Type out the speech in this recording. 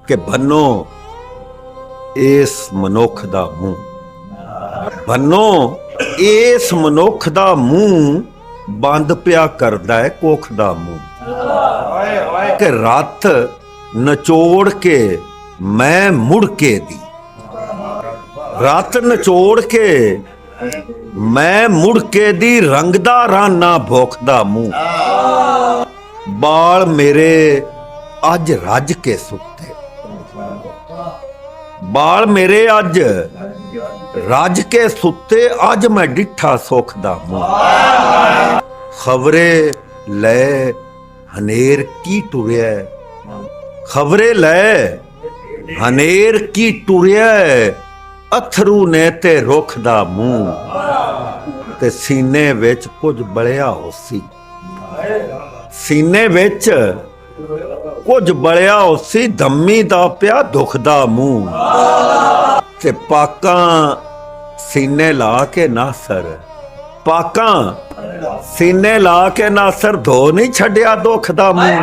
कि भन्नो इस मनुख दा मूंह, भन्नो इस मनुख दा मूंह बंद पिया करदा है कोख दा मूंह कि रथ नचोड़ के मैं मुड़ के दी, रथ नचोड़ के मैं मुड़ के दी रंगदा राना भोखदा मूंह, बाल मेरे अज रज के सुते, बाल मेरे अज रज के सुते, अज मैं डिठा सुख दा मूंह, खबरे लै हनेर की टुरिया, खबरे लै हनेर की टुरिया, अथरू ने ते रुख दा मूंह ते सीने विच कुछ बलिया होसी, सीने विच कुछ बलिया होसी, धम्मी दा पिया दुख दा मूंह ते पाकां सीने ला के नासर, पाकां सीने ला के नासर धो नहीं छड्या दुख दा मूंह।